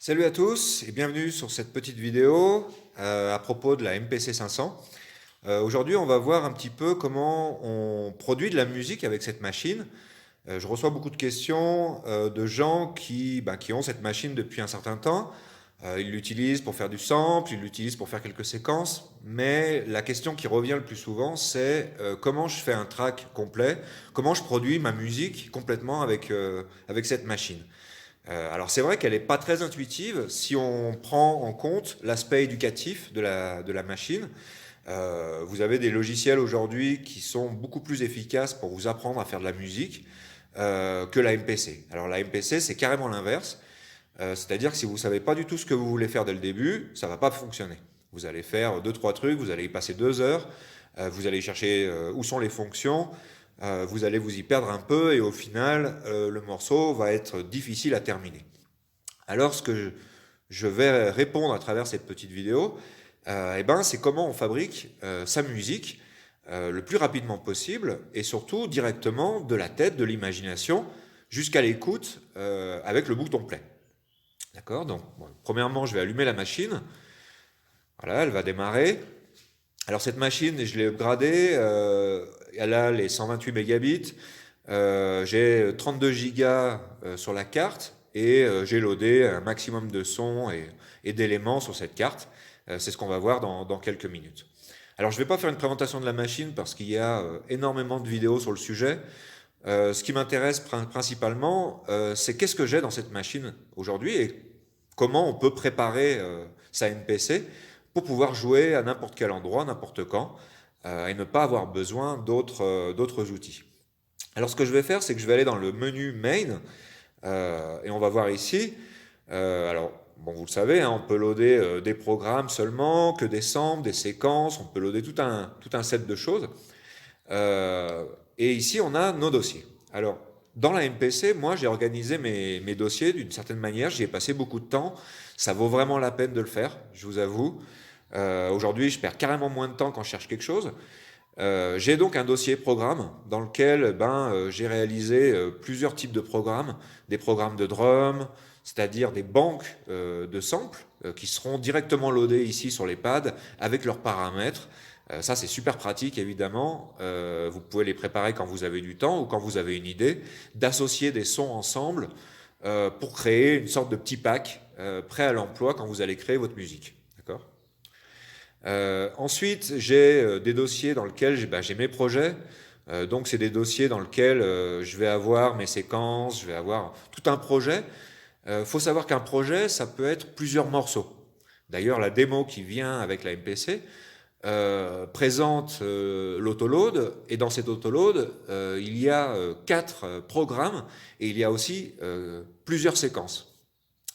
Salut à tous et bienvenue sur cette petite vidéo à propos de la MPC 500. Aujourd'hui, on va voir un petit peu comment on produit de la musique avec cette machine. Je reçois beaucoup de questions de gens qui ont cette machine depuis un certain temps. Ils l'utilisent pour faire du sample, ils l'utilisent pour faire quelques séquences, mais la question qui revient le plus souvent, c'est comment je fais un track complet, comment je produis ma musique complètement avec cette machine. Alors c'est vrai qu'elle n'est pas très intuitive si on prend en compte l'aspect éducatif de la machine. Vous avez des logiciels aujourd'hui qui sont beaucoup plus efficaces pour vous apprendre à faire de la musique que la MPC. Alors la MPC c'est carrément l'inverse, c'est-à-dire que si vous ne savez pas du tout ce que vous voulez faire dès le début, ça ne va pas fonctionner. Vous allez faire deux, trois trucs, vous allez y passer 2 heures, vous allez chercher où sont les fonctions, vous allez vous y perdre un peu et au final, le morceau va être difficile à terminer. Alors, ce que je vais répondre à travers cette petite vidéo, c'est comment on fabrique sa musique le plus rapidement possible et surtout directement de la tête, de l'imagination, jusqu'à l'écoute avec le bouton play. D'accord. Donc, bon, premièrement, je vais allumer la machine. Voilà, elle va démarrer. Alors cette machine, je l'ai upgradée, elle a les 128 mégabits, j'ai 32 gigas sur la carte et j'ai loadé un maximum de sons et d'éléments sur cette carte. C'est ce qu'on va voir dans quelques minutes. Alors je ne vais pas faire une présentation de la machine parce qu'il y a énormément de vidéos sur le sujet. Ce qui m'intéresse principalement, c'est qu'est-ce que j'ai dans cette machine aujourd'hui et comment on peut préparer sa MPC pour pouvoir jouer à n'importe quel endroit, n'importe quand, et ne pas avoir besoin d'autres outils. Alors ce que je vais faire, c'est que je vais aller dans le menu Main, et on va voir ici. Alors, bon, vous le savez, hein, on peut loader des programmes seulement, que des samples, des séquences, on peut loader tout un set de choses. Euh, et ici, on a nos dossiers. Alors, dans la MPC, moi, j'ai organisé mes dossiers d'une certaine manière. J'y ai passé beaucoup de temps. Ça vaut vraiment la peine de le faire, je vous avoue. Aujourd'hui, je perds carrément moins de temps quand je cherche quelque chose. J'ai donc un dossier programme dans lequel j'ai réalisé plusieurs types de programmes. Des programmes de drum, c'est-à-dire des banques de samples qui seront directement loadés ici sur les pads avec leurs paramètres. Ça, c'est super pratique, évidemment. Vous pouvez les préparer quand vous avez du temps ou quand vous avez une idée, d'associer des sons ensemble pour créer une sorte de petit pack prêt à l'emploi quand vous allez créer votre musique. D'accord. Ensuite, j'ai des dossiers dans lesquels j'ai mes projets. Donc, c'est des dossiers dans lesquels je vais avoir mes séquences, je vais avoir tout un projet. Faut savoir qu'un projet, ça peut être plusieurs morceaux. D'ailleurs, la démo qui vient avec la MPC présente l'autoload, et dans cet autoload, il y a 4 programmes, et il y a aussi plusieurs séquences.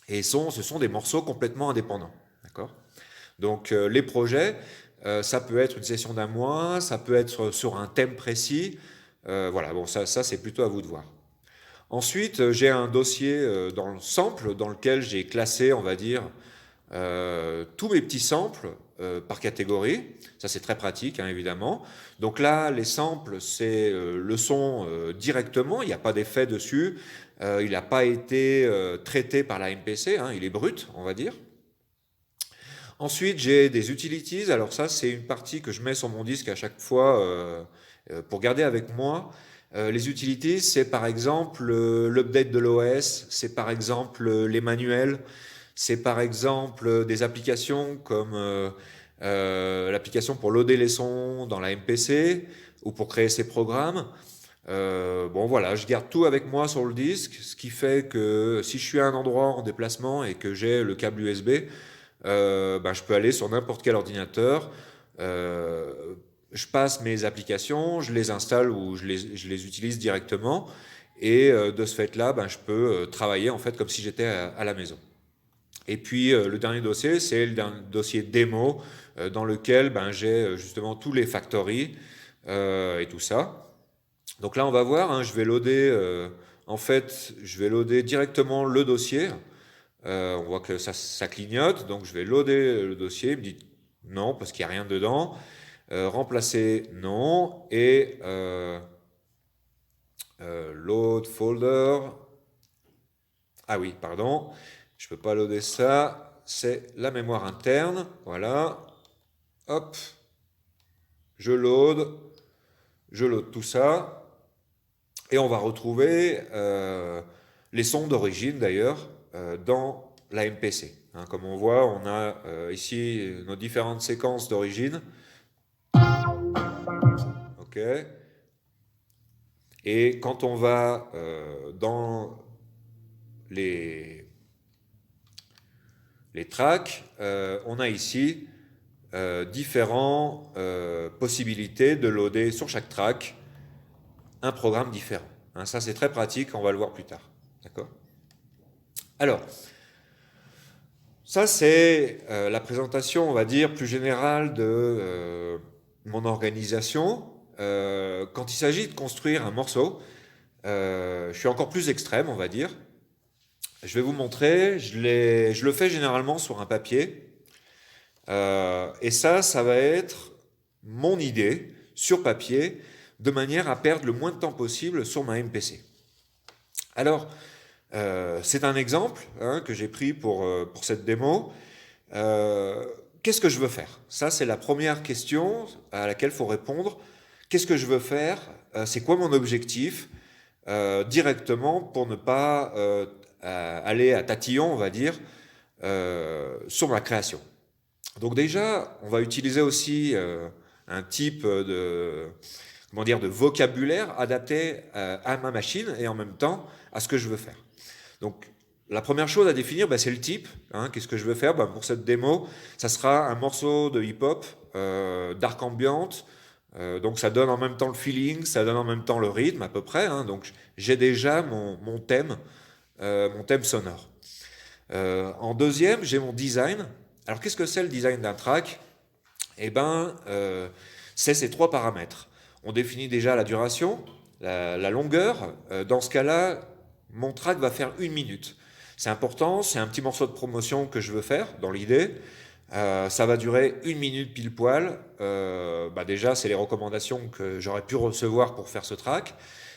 Et ce sont des morceaux complètement indépendants. D'accord. Donc les projets, ça peut être une session d'un mois, ça peut être sur un thème précis. Voilà, bon, ça c'est plutôt à vous de voir. Ensuite, j'ai un dossier dans le sample dans lequel j'ai classé, on va dire, tous mes petits samples par catégorie. Ça, c'est très pratique, hein, évidemment. Donc là, les samples, c'est le son directement. Il n'y a pas d'effet dessus. Il n'a pas été traité par la MPC. Hein, il est brut, on va dire. Ensuite, j'ai des utilities. Alors ça, c'est une partie que je mets sur mon disque à chaque fois pour garder avec moi. Les utilities, c'est par exemple l'update de l'OS, c'est par exemple les manuels, c'est par exemple des applications comme l'application pour loader les sons dans la MPC ou pour créer ses programmes. Bon voilà, je garde tout avec moi sur le disque, ce qui fait que si je suis à un endroit en déplacement et que j'ai le câble USB, je peux aller sur n'importe quel ordinateur, euh, je passe mes applications, je les installe ou je les utilise directement, et de ce fait-là, je peux travailler en fait comme si j'étais à la maison. Et puis le dernier dossier, c'est le dossier démo dans lequel j'ai justement tous les factories et tout ça. Donc là, on va voir, hein, je vais loader, en fait, je vais loader directement le dossier. On voit que ça clignote, donc je vais loader le dossier. Il me dit non, parce qu'il n'y a rien dedans. Remplacer, non. Et load folder. Ah oui, pardon. Je ne peux pas loader ça, c'est la mémoire interne. Voilà, hop, je load tout ça. Et on va retrouver les sons d'origine d'ailleurs dans la MPC. Hein, comme on voit, on a ici nos différentes séquences d'origine. Ok. Et quand on va dans les tracks, on a ici différentes possibilités de loader sur chaque track un programme différent. Hein, ça, c'est très pratique, on va le voir plus tard. D'accord ? Alors, ça, c'est la présentation, on va dire, plus générale de mon organisation. Quand il s'agit de construire un morceau, je suis encore plus extrême, on va dire. Je vais vous montrer, je le fais généralement sur un papier. Et ça va être mon idée sur papier, de manière à perdre le moins de temps possible sur ma MPC. Alors, c'est un exemple hein, que j'ai pris pour cette démo. Qu'est-ce que je veux faire? Ça, c'est la première question à laquelle il faut répondre. Qu'est-ce que je veux faire? C'est quoi mon objectif? Directement pour ne pas aller à tatillon, on va dire, sur ma création. Donc déjà, on va utiliser aussi un type comment dire, de vocabulaire adapté à ma machine et en même temps à ce que je veux faire. Donc la première chose à définir, c'est le type. Hein, qu'est-ce que je veux faire? Pour cette démo, ça sera un morceau de hip-hop, dark ambient. Donc ça donne en même temps le feeling, ça donne en même temps le rythme à peu près. Hein, donc j'ai déjà mon thème sonore. En deuxième, j'ai mon design. Alors qu'est-ce que c'est le design d'un track? C'est ces trois paramètres. On définit déjà la duration, la longueur. Dans ce cas-là, mon track va faire 1 minute. C'est important, c'est un petit morceau de promotion que je veux faire dans l'idée. Ça va durer 1 minute pile poil. Déjà, c'est les recommandations que j'aurais pu recevoir pour faire ce track.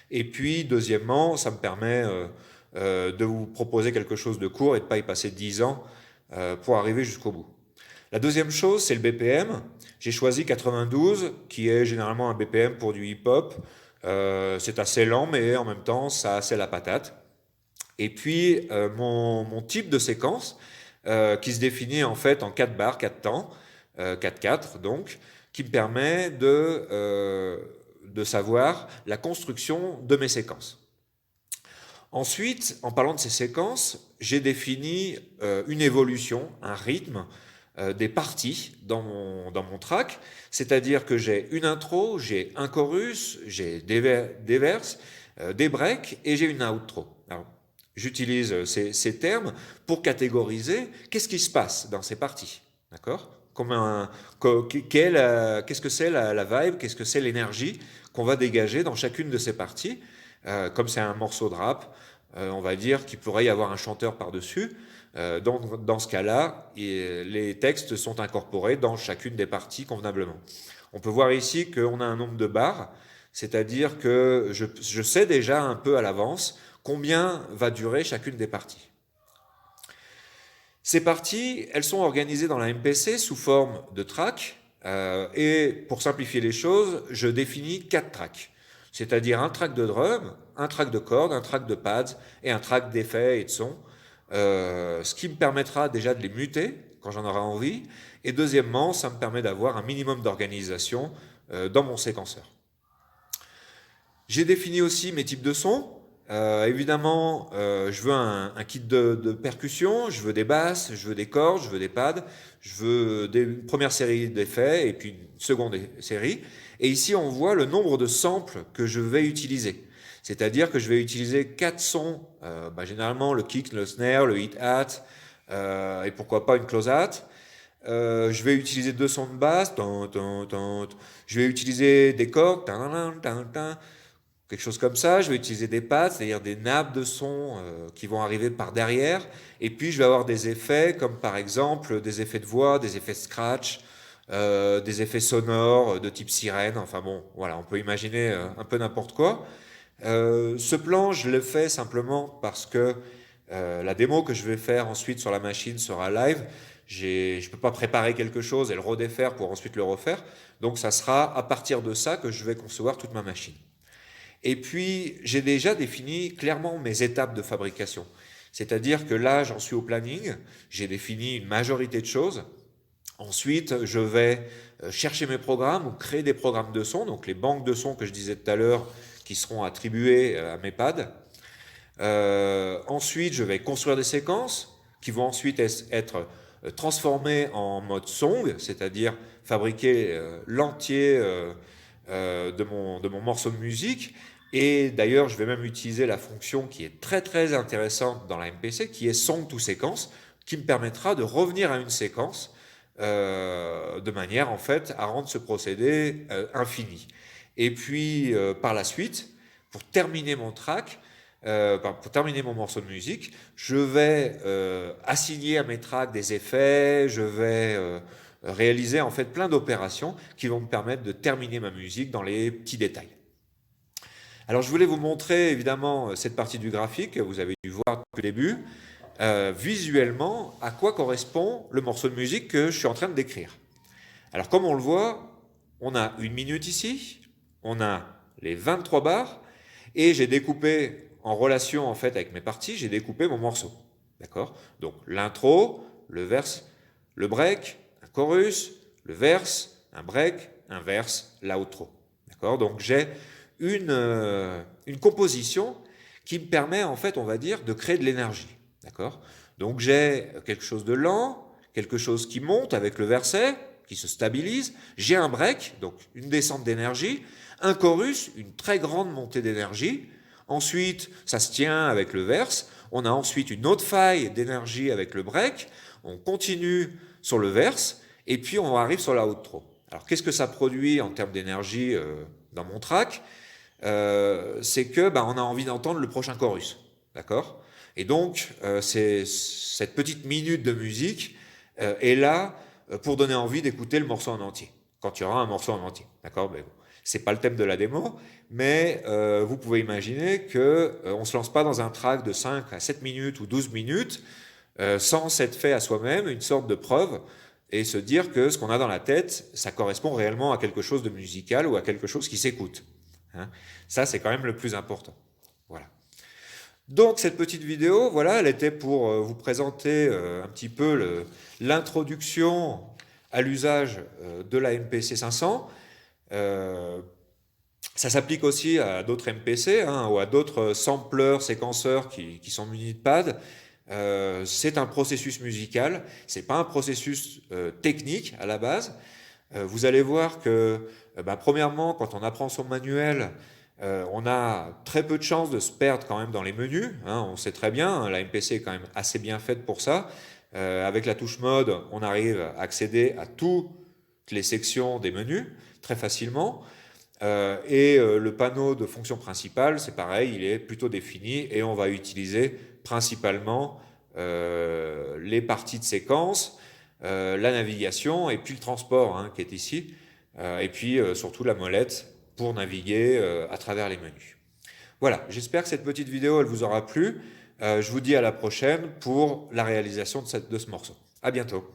Et puis, deuxièmement, ça me permet de vous proposer quelque chose de court et de ne pas y passer 10 ans pour arriver jusqu'au bout. La deuxième chose, c'est le BPM. J'ai choisi 92, qui est généralement un BPM pour du hip-hop. C'est assez lent, mais en même temps, ça a assez la patate. Et puis, mon type de séquence, qui se définit en fait en 4 barres, 4 temps, 4-4 donc, qui me permet de savoir la construction de mes séquences. Ensuite, en parlant de ces séquences, j'ai défini une évolution, un rythme des parties dans mon track, c'est-à-dire que j'ai une intro, j'ai un chorus, j'ai des verses, des breaks et j'ai une outro. Alors, j'utilise ces termes pour catégoriser qu'est-ce qui se passe dans ces parties. D'accord? Qu'est-ce que c'est la vibe, qu'est-ce que c'est l'énergie qu'on va dégager dans chacune de ces parties. Comme c'est un morceau de rap, on va dire qu'il pourrait y avoir un chanteur par-dessus. Dans ce cas-là, les textes sont incorporés dans chacune des parties convenablement. On peut voir ici qu'on a un nombre de barres, c'est-à-dire que je sais déjà un peu à l'avance combien va durer chacune des parties. Ces parties, elles sont organisées dans la MPC sous forme de tracks, et pour simplifier les choses, je définis 4 tracks, c'est-à-dire un track de drum, un track de cordes, un track de pads et un track d'effets et de sons, ce qui me permettra déjà de les muter quand j'en aurai envie, et deuxièmement, ça me permet d'avoir un minimum d'organisation dans mon séquenceur. J'ai défini aussi mes types de sons. Évidemment, je veux un kit de percussion, je veux des basses, je veux des cordes, je veux des pads, je veux une première série d'effets et puis une seconde série. Et ici, on voit le nombre de samples que je vais utiliser. C'est-à-dire que je vais utiliser 4 sons, généralement le kick, le snare, le hi-hat, et pourquoi pas une close-hat. Je vais utiliser 2 sons de basse, je vais utiliser des cordes, quelque chose comme ça. Je vais utiliser des pads, c'est-à-dire des nappes de son qui vont arriver par derrière. Et puis, je vais avoir des effets comme par exemple des effets de voix, des effets de scratch, des effets sonores de type sirène. Enfin bon, voilà, on peut imaginer un peu n'importe quoi. Ce plan, je le fais simplement parce que La démo que je vais faire ensuite sur la machine sera live. Je ne peux pas préparer quelque chose et le redéfaire pour ensuite le refaire. Donc ça sera à partir de ça que je vais concevoir toute ma machine. Et puis, j'ai déjà défini clairement mes étapes de fabrication. C'est-à-dire que là, j'en suis au planning, j'ai défini une majorité de choses. Ensuite, je vais chercher mes programmes ou créer des programmes de son, donc les banques de sons que je disais tout à l'heure qui seront attribuées à mes pads. Ensuite, je vais construire des séquences qui vont ensuite être transformées en mode song, c'est-à-dire fabriquer l'entier de mon morceau de musique. Et d'ailleurs, je vais même utiliser la fonction qui est très très intéressante dans la MPC, qui est Song to Séquence, qui me permettra de revenir à une séquence de manière en fait à rendre ce procédé infini. Et puis par la suite, pour terminer mon track, pour terminer mon morceau de musique, je vais assigner à mes tracks des effets, je vais réaliser en fait plein d'opérations qui vont me permettre de terminer ma musique dans les petits détails. Alors je voulais vous montrer évidemment cette partie du graphique, vous avez dû voir depuis le début, visuellement à quoi correspond le morceau de musique que je suis en train de décrire. Alors comme on le voit, on a 1 minute ici, on a les 23 bars, et j'ai découpé en relation en fait avec mes parties, j'ai découpé mon morceau. D'accord? Donc l'intro, le verse, le break, un chorus, le verse, un break, un verse, l'outro. D'accord? Donc j'ai une composition qui me permet en fait, on va dire, de créer de l'énergie. D'accord? Donc j'ai quelque chose de lent, quelque chose qui monte avec le verset, qui se stabilise. J'ai un break, donc une descente d'énergie, un chorus, une très grande montée d'énergie. Ensuite, ça se tient avec le verse. On a ensuite une autre faille d'énergie avec le break. On continue sur le verse et puis on arrive sur la outro. Alors qu'est-ce que ça produit en termes d'énergie dans mon track? C'est que on a envie d'entendre le prochain chorus. D'accord? Et donc, cette petite minute de musique est là pour donner envie d'écouter le morceau en entier, quand il y aura un morceau en entier. D'accord? Mais bon, c'est pas le thème de la démo, mais vous pouvez imaginer que on se lance pas dans un track de 5 à 7 minutes ou 12 minutes sans s'être fait à soi-même une sorte de preuve et se dire que ce qu'on a dans la tête, ça correspond réellement à quelque chose de musical ou à quelque chose qui s'écoute. Hein? Ça, c'est quand même le plus important. Voilà. Donc cette petite vidéo, voilà, elle était pour vous présenter un petit peu l'introduction à l'usage de la MPC 500. Ça s'applique aussi à d'autres MPC ou à d'autres sampleurs, séquenceurs qui sont munis de pads. C'est un processus musical, c'est pas un processus technique à la base. Vous allez voir que, premièrement, quand on apprend son manuel, on a très peu de chances de se perdre quand même dans les menus. On sait très bien, la MPC est quand même assez bien faite pour ça. Avec la touche mode, on arrive à accéder à toutes les sections des menus très facilement. Le panneau de fonction principale, c'est pareil, il est plutôt défini et on va utiliser principalement les parties de séquence, la navigation et puis le transport qui est ici, et puis surtout la molette pour naviguer à travers les menus. Voilà, j'espère que cette petite vidéo elle vous aura plu. Je vous dis à la prochaine pour la réalisation de ce morceau. À bientôt.